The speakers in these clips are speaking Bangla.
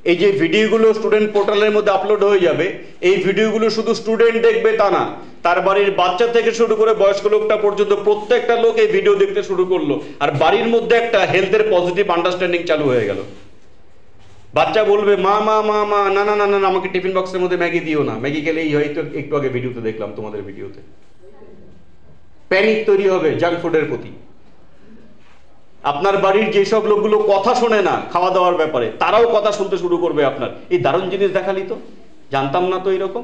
এই যে ভিডিওগুলো স্টুডেন্ট পোর্টালের মধ্যে আপলোড হয়ে যাবে, এই ভিডিওগুলো শুধু স্টুডেন্ট দেখবে তা না, তার বাড়ির বাচ্চা থেকে শুরু করে বয়স্ক লোকটা পর্যন্ত প্রত্যেকটা লোক এই ভিডিও দেখতে শুরু করলো, আর বাড়ির মধ্যে একটা হেলথের পজিটিভ আন্ডারস্ট্যান্ডিং চালু হয়ে গেল। বাচ্চা বলবে মা মা মা মা না না না না আমাকে টিফিন বক্সের মধ্যে ম্যাগি দিও না, ম্যাগি খেলেই হয়তো একটু আগে ভিডিওতে দেখলাম তোমাদের ভিডিওতে। প্যানিক তৈরি হবে জাঙ্ক ফুডের প্রতি। আপনার বাড়ির যেসব লোকগুলো কথা শোনে না খাওয়া দাওয়ার ব্যাপারে, তারাও কথা শুনতে শুরু করবে আপনার। এই দারুণ জিনিস দেখালি তো, জানতাম না তো এরকম।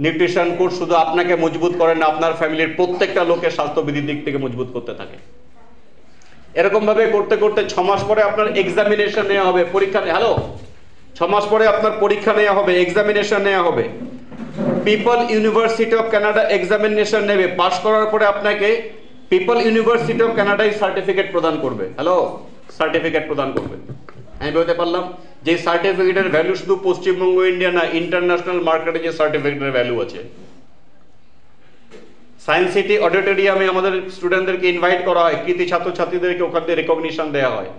নিউট্রিশন কোর্স শুধু আপনাকে মজবুত করে না, আপনার ফ্যামিলির প্রত্যেকটা লোকের স্বাস্থ্যবিধির দিক থেকে মজবুত করতে থাকে। এরকম ভাবে করতে করতে 6 মাস পরে আপনার এক্সামিনেশন নেওয়া হবে, পরীক্ষা। হ্যালো, 6 মাস পরে আপনার পরীক্ষা নেওয়া হবে, এক্সামিনেশন নেওয়া হবে। People university of Canada examination নেবে, পাশ করার পরে আপনাকে পিপল ইউনিভার্সিটি অফ কানাডায় সার্টিফিকেট প্রদান করবে। হ্যালো, সার্টিফিকেট প্রদান করবে। আমি বলতে পারলাম যে সার্টিফিকেটের ভ্যালু শুধু পশ্চিমবঙ্গ ইন্ডিয়া না, ইন্টারন্যাশনাল মার্কেটে যে সার্টিফিকেটের ভ্যালু আছে। সায়েন্স সিটি অডিটোরিয়ামে আমাদের স্টুডেন্টদেরকে ইনভাইট করা হয়, কৃতি ছাত্রছাত্রীদেরকে ওখান থেকে রেকগনিশন দেওয়া হয়,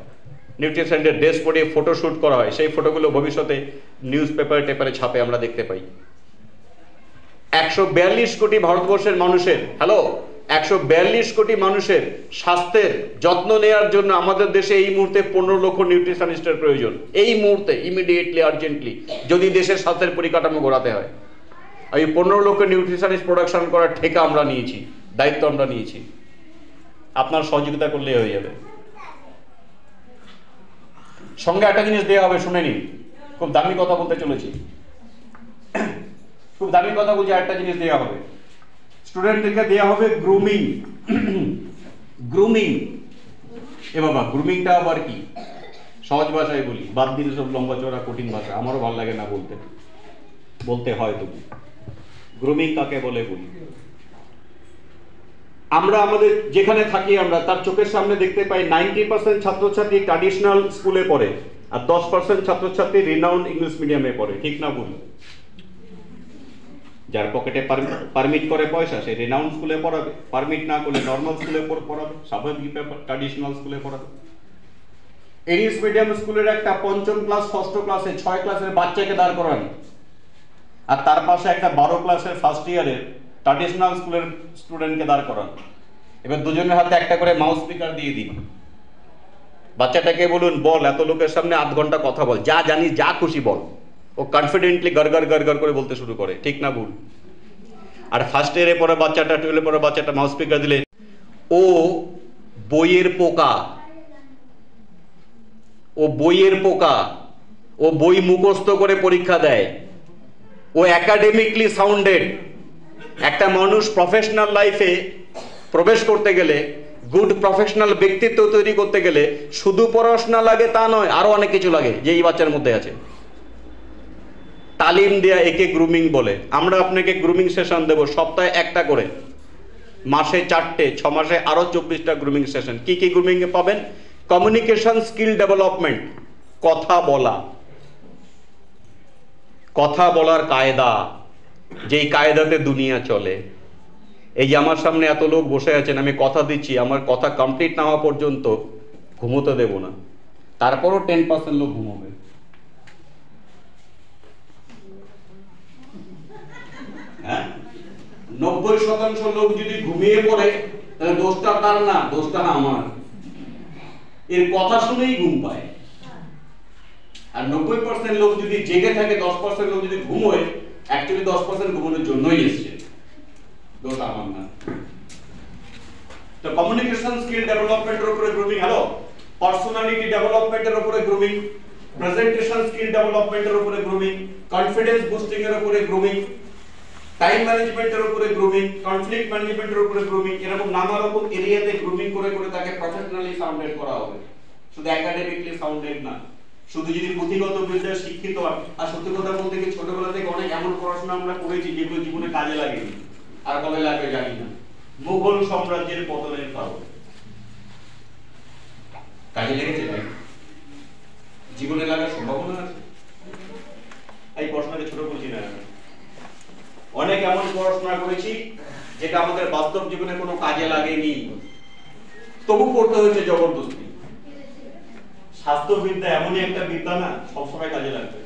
নিউট্রিশনের ড্রেস পরিয়ে ফটোশুট করা হয়। সেই ফটোগুলো ভবিষ্যতে নিউজ পেপারে ছাপে, আমরা দেখতে পাই। 142 কোটি ভারতবর্ষের মানুষের, হ্যালো, 142 কোটি মানুষের স্বাস্থ্যের যত্ন নেওয়ার জন্য আমাদের দেশে এই মুহূর্তে 15 লক্ষ নিউট্রিশনিস্টের প্রয়োজন। এই মুহূর্তে, ইমিডিয়েটলি, আর্জেন্টলি, যদি দেশের স্বাস্থ্যের পরিকাঠামো গড়াতে হয়। এই 15 লক্ষ নিউট্রিশনিস্ট প্রোডাকশন করার ঠেকা আমরা নিয়েছি, দায়িত্ব আমরা নিয়েছি। আপনার সহযোগিতা করলে হয়ে যাবে। সঙ্গে একটা জিনিস দেওয়া হবে, শুনে নিন, খুব দামি কথা বলতে চলেছি, খুব দামি কথা বলছি। একটা জিনিস দেওয়া হবে স্টুডেন্টদেরকে, দেওয়া হবে গ্রুমিং। গ্রুমিং, এ বাবা, গ্রুমিংটা আবার কি? সহজ ভাষায় বলি, বাদ দিন সব লম্বা চড়া কঠিন ভাষা, আমারও ভালো লাগে না বলতে, বলতে হয় তবু। গ্রুমিং কাকে বলে বলি? আমরা আমাদের যেখানে থাকি, আমরা তার চোখের সামনে দেখতে পাই 90% ছাত্রছাত্রী ট্র্যাডিশনাল স্কুলে পড়ে, আর 10% ছাত্রছাত্রী রিনাউন্ড ইংলিশ মিডিয়ামে পড়ে। ঠিক না ভুল? যার পকেটে পারমিট করে পয়সা, সে রিনাউন্ড স্কুলে পড়াবে, পারমিট না করলে নর্মাল স্কুলে পড়াবে, স্বাভাবিক ব্যাপার, ট্র্যাডিশনাল স্কুলে পড়াবে। ইংলিশ মিডিয়াম স্কুলের একটা 5ম ক্লাস, 6ষ্ঠ ক্লাসে, 6 ক্লাসের বাচ্চাকে দাঁড় করান, আর তার পাশে একটা 12 ক্লাসের ফার্স্ট ইয়ারের ট্র্যাডিশনাল স্কুলের স্টুডেন্টকে দাঁড় করান। এবার দুজনের হাতে একটা করে মাউস স্পিকার দিয়ে দিন। বাচ্চাটাকে বলুন, বল, এত লোকের সামনে আধ ঘন্টা কথা বল, যা জানিস যা খুশি বল। ও কনফিডেন্টলি গড়গড় করে বলতে শুরু করে। ঠিক না ভুল? আর ফার্স্ট ইয়ারে পড়া বাচ্চাটা, 12 পড়া বাচ্চাটা মাউস স্পিকার দিলে ও বইয়ের পোকা, ও বইয়ের পোকা, ও বই মুখস্থ করে পরীক্ষা দেয়, ও একাডেমিকলি সাউন্ডেড। একটা মানুষ প্রফেশনাল লাইফে প্রবেশ করতে গেলে, গুড প্রফেশনাল ব্যক্তিত্ব তৈরি করতে গেলে শুধু পড়াশোনা লাগে তা নয়, আরো অনেক কিছু লাগে, যে এই বাচ্চার মধ্যে আছে। তালিম দেয়া, একে গ্রুমিং বলে। আমরা আপনাকে গ্রুমিং সেশন দেব, সপ্তাহে একটা করে, মাসে 4টে, 6 মাসে আরো 24টা গ্রুমিং সেশন। কি কি গ্রুমিং এ পাবেন? কমিউনিকেশন স্কিল ডেভেলপমেন্ট, কথা বলা, কথা বলার কায়দা, যেই কায়দাতে দুনিয়া চলে। এই যে আমার সামনে এত লোক বসে আছেন, আমি কথা দিচ্ছি, আমার কথা কমপ্লিট না হওয়া পর্যন্ত ঘুমোতে দেব না, তারপরও 10% লোক ঘুমোবে। হ্যাঁ, 90% লোক যদি ঘুমিয়ে পড়ে, তাহলে দোষটা তার না, দোষটা আমার। এর কথা শুনেই ঘুম পায়। আর 90% লোক যদি জেগে থাকে, 10% লোক যদি ঘুমোয়, অ্যাকচুয়ালি 10% ঘুমানোর জন্যই এসছে, দোষ আমার না। তো কমিউনিকেশন স্কিল ডেভেলপমেন্টের উপরে গ্রুমিং, হ্যালো, পার্সোনালিটি ডেভেলপমেন্টের উপরে গ্রুমিং, প্রেজেন্টেশন স্কিল ডেভেলপমেন্টের উপরে গ্রুমিং, কনফিডেন্স বুস্টিং এর উপরে গ্রুমিং, টাইম ম্যানেজমেন্টের উপরে গ্রুমিং, কনফ্লিক্ট ম্যানেজমেন্টের উপরে গ্রুমিং। এরকম নানা রকম এরিয়াতে গ্রুমিং করে করে তাকে প্রফেশনালি সাউন্ডেড করা হবে, শুধু একাডেমিকলি সাউন্ডেড না। শুধু যদি পুঁথিগত বিদ্যায় শিক্ষিত হয়, আর সত্যি কথা বলতে কি, ছোটবেলা থেকে অনেক এমন পড়াশোনা আমরা করেছি যেগুলো জীবনে কাজে লাগেনি, আর কবে লাগবে জানি না। মুঘল সাম্রাজ্যের পতনের কারণ কাজে লেগেছে ভাই? জীবনে লাগার সম্ভাবনা আছে? এই পড়াশোনাকে ছোট বলছি না, অনেক এমন পড়াশোনা করেছি যেটা আমাদের বাস্তব জীবনে কোনো কাজে লাগেনি, তবু পড়তে হয়েছে জবরদস্তি। স্বাস্থ্যবিদ্যা এমনই একটা বিদ্যা না, সবসময় কাজে লাগবে।